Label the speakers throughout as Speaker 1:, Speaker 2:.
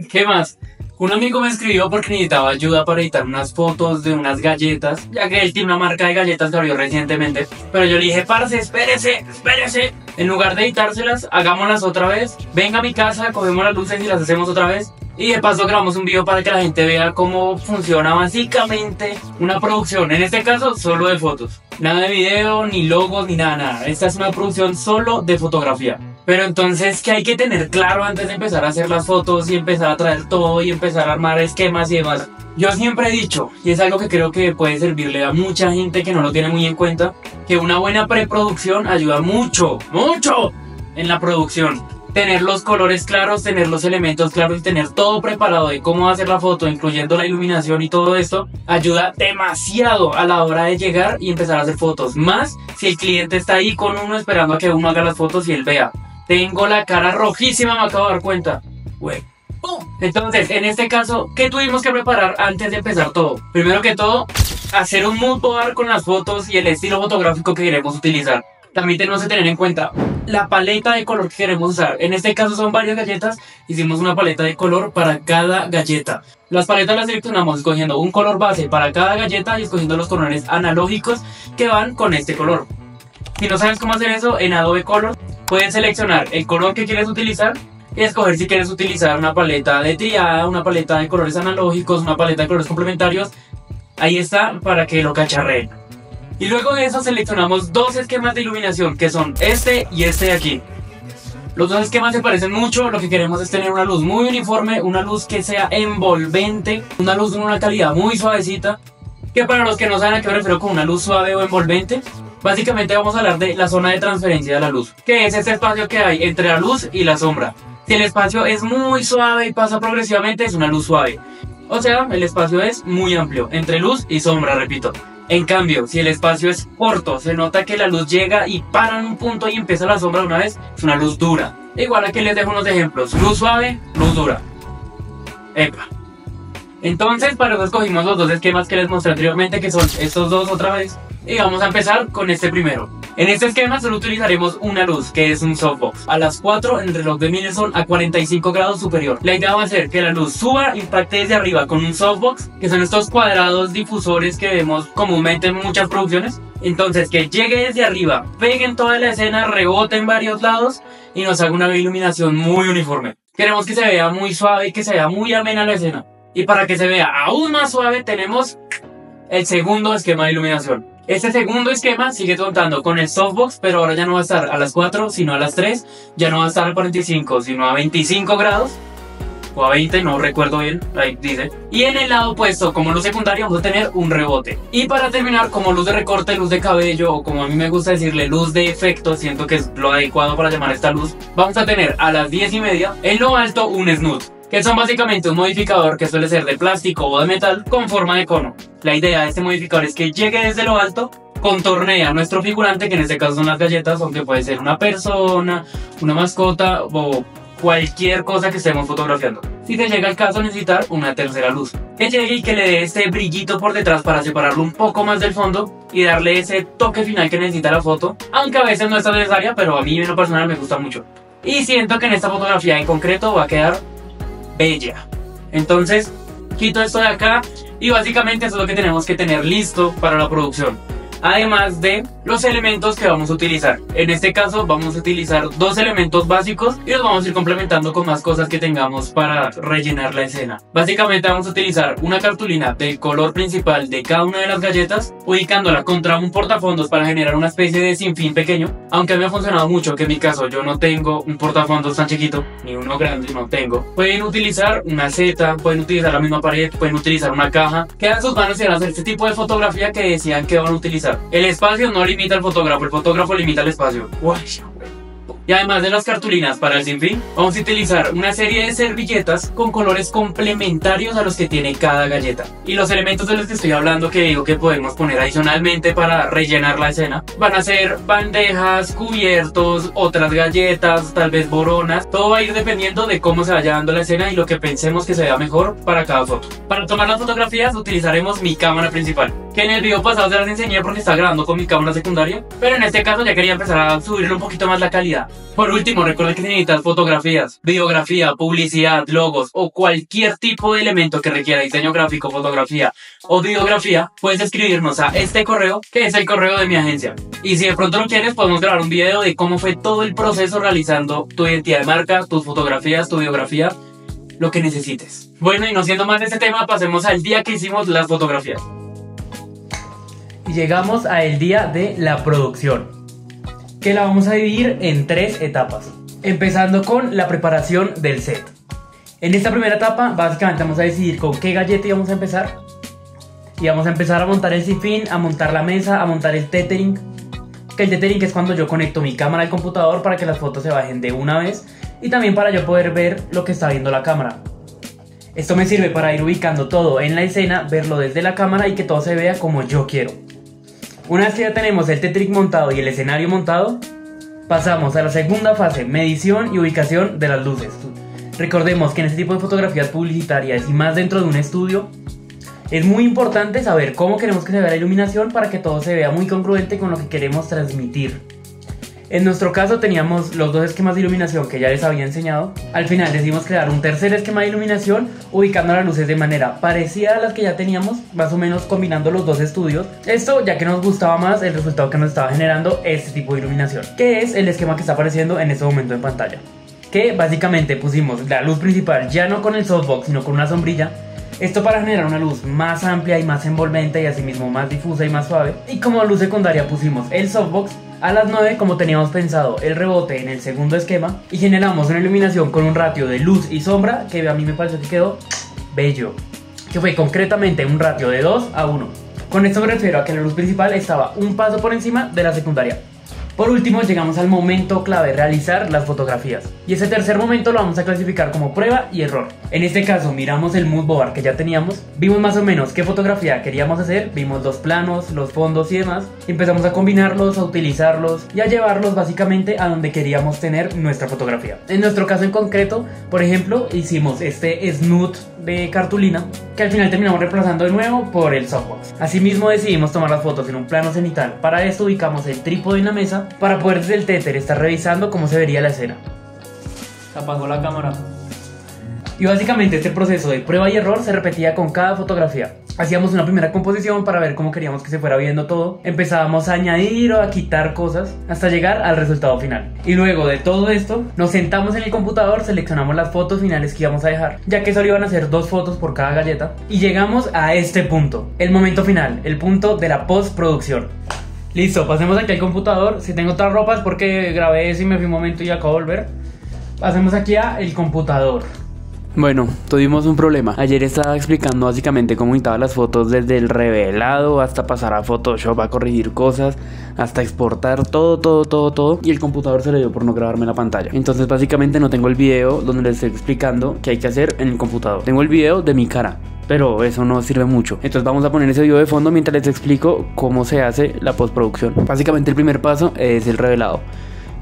Speaker 1: ¿Qué más? Un amigo me escribió porque necesitaba ayuda para editar unas fotos de unas galletas, ya que él tiene una marca de galletas que abrió recientemente. Pero yo le dije, parce, espérese. En lugar de editárselas, hagámoslas otra vez. Venga a mi casa, cogemos las luces y las hacemos otra vez. Y de paso grabamos un video para que la gente vea cómo funciona básicamente una producción. En este caso, solo de fotos. Nada de video, ni logos, ni nada. Esta es una producción solo de fotografía. Pero entonces, ¿qué hay que tener claro antes de empezar a hacer las fotos y empezar a traer todo y empezar a armar esquemas y demás? Yo siempre he dicho, y es algo que creo que puede servirle a mucha gente que no lo tiene muy en cuenta, que una buena preproducción ayuda mucho en la producción. Tener los colores claros, tener los elementos claros y tener todo preparado de cómo hacer la foto, incluyendo la iluminación y todo esto, ayuda demasiado a la hora de llegar y empezar a hacer fotos. Más si el cliente está ahí con uno esperando a que uno haga las fotos y él vea. Tengo la cara rojísima, me acabo de dar cuenta. Güey. Entonces, en este caso, ¿qué tuvimos que preparar antes de empezar todo? Primero que todo, hacer un mood board con las fotos y el estilo fotográfico que queremos utilizar. También tenemos que tener en cuenta la paleta de color que queremos usar. En este caso son varias galletas. Hicimos una paleta de color para cada galleta. Las paletas las seleccionamos escogiendo un color base para cada galleta y escogiendo los colores analógicos que van con este color. Si no sabes cómo hacer eso, en Adobe Color puedes seleccionar el color que quieres utilizar y escoger si quieres utilizar una paleta de triada, una paleta de colores analógicos, una paleta de colores complementarios. Ahí está para que lo cacharreen. Y luego de eso seleccionamos dos esquemas de iluminación, que son este y este de aquí. Los dos esquemas se parecen mucho. Lo que queremos es tener una luz muy uniforme, una luz que sea envolvente, una luz de una calidad muy suavecita. Que para los que no saben a qué me refiero con una luz suave o envolvente, básicamente vamos a hablar de la zona de transferencia de la luz, que es ese espacio que hay entre la luz y la sombra. Si el espacio es muy suave y pasa progresivamente, es una luz suave. O sea, el espacio es muy amplio, entre luz y sombra, repito. En cambio, si el espacio es corto, se nota que la luz llega y para en un punto y empieza la sombra de una vez, es una luz dura. Igual aquí les dejo unos ejemplos: luz suave, luz dura. Epa. Entonces, para eso escogimos los dos esquemas que les mostré anteriormente, que son estos dos otra vez. Y vamos a empezar con este primero. En este esquema solo utilizaremos una luz, que es un softbox. A las 4 en el reloj de Michelson a 45 grados superior. La idea va a ser que la luz suba, impacte desde arriba con un softbox, que son estos cuadrados difusores que vemos comúnmente en muchas producciones. Entonces, que llegue desde arriba, pegue en toda la escena, rebote en varios lados y nos haga una iluminación muy uniforme. Queremos que se vea muy suave y que se vea muy amena la escena. Y para que se vea aún más suave tenemos el segundo esquema de iluminación. Este segundo esquema sigue contando con el softbox, pero ahora ya no va a estar a las 4 sino a las 3. Ya no va a estar a 45 sino a 25 grados. O a 20, no recuerdo bien, ahí dice. Y en el lado opuesto, como luz secundaria, vamos a tener un rebote. Y para terminar, como luz de recorte, luz de cabello, o como a mí me gusta decirle, luz de efecto, siento que es lo adecuado para llamar esta luz, vamos a tener a las 10:30 en lo alto un snoot, que son básicamente un modificador que suele ser de plástico o de metal con forma de cono. La idea de este modificador es que llegue desde lo alto, contornee a nuestro figurante, que en este caso son las galletas, aunque puede ser una persona, una mascota o cualquier cosa que estemos fotografiando. Si se llega al caso, necesitar una tercera luz que llegue y que le dé este brillito por detrás para separarlo un poco más del fondo y darle ese toque final que necesita la foto, aunque a veces no es tan necesaria, pero a mí en lo personal me gusta mucho. Y siento que en esta fotografía en concreto va a quedar bella. Entonces, quito esto de acá y básicamente eso es lo que tenemos que tener listo para la producción. Además de los elementos que vamos a utilizar. En este caso vamos a utilizar dos elementos básicos y los vamos a ir complementando con más cosas que tengamos para rellenar la escena. Básicamente vamos a utilizar una cartulina del color principal de cada una de las galletas, ubicándola contra un portafondos para generar una especie de sinfín pequeño. Aunque me ha funcionado mucho, que en mi caso yo no tengo un portafondos tan chiquito, ni uno grande no tengo. Pueden utilizar una seta, pueden utilizar la misma pared, pueden utilizar una caja. Quedan en sus manos y van a hacer este tipo de fotografía que decían que van a utilizar. El espacio no limita al fotógrafo, el fotógrafo limita el espacio. Y además de las cartulinas para el sinfín, vamos a utilizar una serie de servilletas con colores complementarios a los que tiene cada galleta. Y los elementos de los que estoy hablando, que digo que podemos poner adicionalmente para rellenar la escena, van a ser bandejas, cubiertos, otras galletas, tal vez boronas. Todo va a ir dependiendo de cómo se vaya dando la escena y lo que pensemos que se vea mejor para cada foto. Para tomar las fotografías utilizaremos mi cámara principal, que en el video pasado se las enseñé porque estaba grabando con mi cámara secundaria, pero en este caso ya quería empezar a subirle un poquito más la calidad. Por último, recuerda que si necesitas fotografías, videografía, publicidad, logos o cualquier tipo de elemento que requiera diseño gráfico, fotografía o videografía, puedes escribirnos a este correo, que es el correo de mi agencia. Y si de pronto lo quieres, podemos grabar un video de cómo fue todo el proceso realizando tu identidad de marca, tus fotografías, tu biografía, lo que necesites. Bueno, y no siendo más de este tema, pasemos al día que hicimos las fotografías. Y llegamos al día de la producción, que la vamos a dividir en 3 etapas. Empezando con la preparación del set. En esta primera etapa, básicamente vamos a decidir con qué galleta íbamos a empezar. Y vamos a empezar a montar el sifín, a montar la mesa, a montar el tethering. Que el tethering es cuando yo conecto mi cámara al computador para que las fotos se bajen de una vez. Y también para yo poder ver lo que está viendo la cámara. Esto me sirve para ir ubicando todo en la escena, verlo desde la cámara y que todo se vea como yo quiero. Una vez que ya tenemos el tethering montado y el escenario montado, pasamos a la segunda fase, medición y ubicación de las luces. Recordemos que en este tipo de fotografías publicitarias y más dentro de un estudio, es muy importante saber cómo queremos que se vea la iluminación para que todo se vea muy congruente con lo que queremos transmitir. En nuestro caso teníamos los 2 esquemas de iluminación que ya les había enseñado. Al final decidimos crear un tercer esquema de iluminación ubicando las luces de manera parecida a las que ya teníamos, más o menos combinando los 2 estudios. Esto ya que nos gustaba más el resultado que nos estaba generando este tipo de iluminación, que es el esquema que está apareciendo en este momento en pantalla. Que básicamente pusimos la luz principal ya no con el softbox sino con una sombrilla. Esto para generar una luz más amplia y más envolvente y asimismo más difusa y más suave. Y como luz secundaria pusimos el softbox a las 9 como teníamos pensado el rebote en el segundo esquema. Y generamos una iluminación con un ratio de luz y sombra que a mí me pareció que quedó bello. Que fue concretamente un ratio de 2 a 1. Con esto me refiero a que la luz principal estaba un paso por encima de la secundaria. Por último, llegamos al momento clave, realizar las fotografías. Y ese tercer momento lo vamos a clasificar como prueba y error. En este caso, miramos el mood board que ya teníamos, vimos más o menos qué fotografía queríamos hacer, vimos los planos, los fondos y demás. Empezamos a combinarlos, a utilizarlos y a llevarlos básicamente a donde queríamos tener nuestra fotografía. En nuestro caso en concreto, por ejemplo, hicimos este snoot de cartulina que al final terminamos reemplazando de nuevo por el softbox. Asimismo decidimos tomar las fotos en un plano cenital. Para esto ubicamos el trípode en la mesa para poder desde el tether estar revisando cómo se vería la escena. Se apagó la cámara. Y básicamente este proceso de prueba y error se repetía con cada fotografía. Hacíamos una primera composición para ver cómo queríamos que se fuera viendo todo. Empezábamos a añadir o a quitar cosas hasta llegar al resultado final. Y luego de todo esto, nos sentamos en el computador, seleccionamos las fotos finales que íbamos a dejar, ya que solo iban a ser 2 fotos por cada galleta. Y llegamos a este punto, el momento final, el punto de la postproducción. Listo, pasemos aquí al computador. Si tengo otras ropas porque grabé eso y me fui un momento y acabo de volver. Pasemos aquí a el computador. Bueno, tuvimos un problema. Ayer estaba explicando básicamente cómo editaba las fotos desde el revelado hasta pasar a Photoshop a corregir cosas, hasta exportar todo. Y el computador se le dio por no grabarme la pantalla. Entonces básicamente no tengo el video donde les estoy explicando qué hay que hacer en el computador. Tengo el video de mi cara, pero eso no sirve mucho. Entonces vamos a poner ese video de fondo mientras les explico cómo se hace la postproducción. Básicamente el primer paso es el revelado.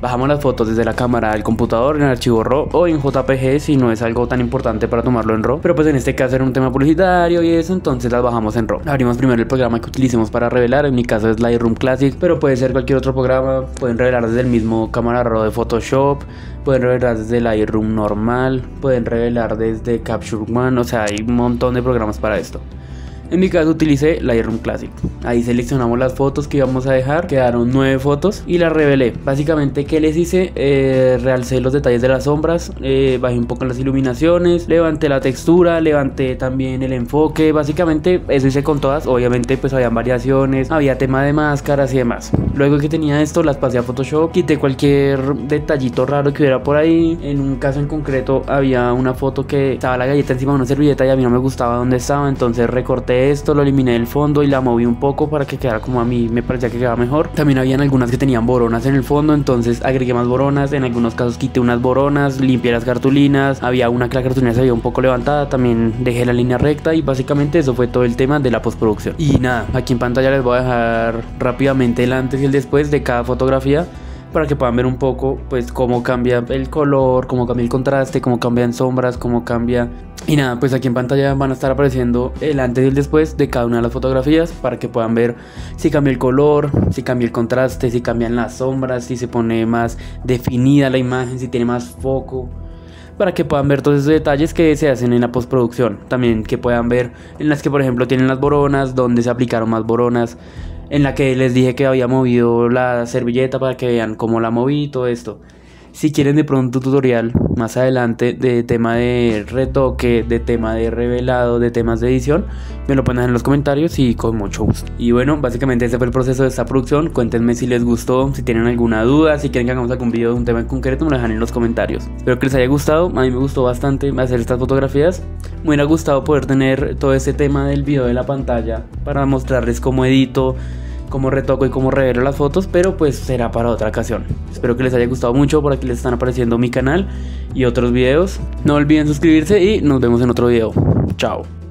Speaker 1: Bajamos las fotos desde la cámara al computador en el archivo RAW o en JPG si no es algo tan importante para tomarlo en RAW. Pero pues en este caso era un tema publicitario y eso, entonces las bajamos en RAW. Abrimos primero el programa que utilicemos para revelar. En mi caso es Lightroom Classic, pero puede ser cualquier otro programa. Pueden revelar desde el mismo cámara RAW de Photoshop, pueden revelar desde Lightroom normal, pueden revelar desde Capture One. O sea, hay un montón de programas para esto. En mi caso utilicé Lightroom Classic. Ahí seleccionamos las fotos que íbamos a dejar. Quedaron 9 fotos y las revelé. Básicamente, ¿qué les hice? Realcé los detalles de las sombras, bajé un poco las iluminaciones, levanté la textura, levanté también el enfoque. Básicamente eso hice con todas. Obviamente pues había variaciones, había tema de máscaras y demás. Luego que tenía esto, las pasé a Photoshop, quité cualquier detallito raro que hubiera por ahí. En un caso en concreto había una foto que estaba la galleta encima de una servilleta y a mí no me gustaba dónde estaba, entonces recorté esto, lo eliminé del fondo y la moví un poco para que quedara como a mí me parecía que quedaba mejor. También habían algunas que tenían boronas en el fondo, entonces agregué más boronas. En algunos casos quité unas boronas, limpié las cartulinas. Había una que la cartulina se veía un poco levantada, también dejé la línea recta y básicamente eso fue todo el tema de la postproducción. Y nada, aquí en pantalla les voy a dejar rápidamente el antes y el después de cada fotografía para que puedan ver un poco pues cómo cambia el color, cómo cambia el contraste, cómo cambian sombras, cómo cambia
Speaker 2: Y nada, pues aquí en pantalla van a estar apareciendo el antes y el después de cada una de las fotografías para que puedan ver si cambia el color, si cambia el contraste, si cambian las sombras, si se pone más definida la imagen, si tiene más foco, para que puedan ver todos esos detalles que se hacen en la postproducción. También que puedan ver en las que por ejemplo tienen las boronas, donde se aplicaron más boronas, en la que les dije que había movido la servilleta para que vean cómo la moví, todo esto. Si quieren de pronto un tutorial más adelante de tema de retoque, de tema de revelado, de temas de edición, me lo ponen en los comentarios y con mucho gusto. Y bueno, básicamente ese fue el proceso de esta producción. Cuéntenme si les gustó, si tienen alguna duda, si quieren que hagamos algún video de un tema en concreto, me lo dejan en los comentarios. Espero que les haya gustado, a mí me gustó bastante hacer estas fotografías. Me hubiera gustado poder tener todo este tema del video de la pantalla para mostrarles cómo edito, cómo retoco y cómo revelo las fotos, pero pues será para otra ocasión. Espero que les haya gustado mucho. Por aquí les están apareciendo mi canal y otros videos. No olviden suscribirse y nos vemos en otro video. Chao.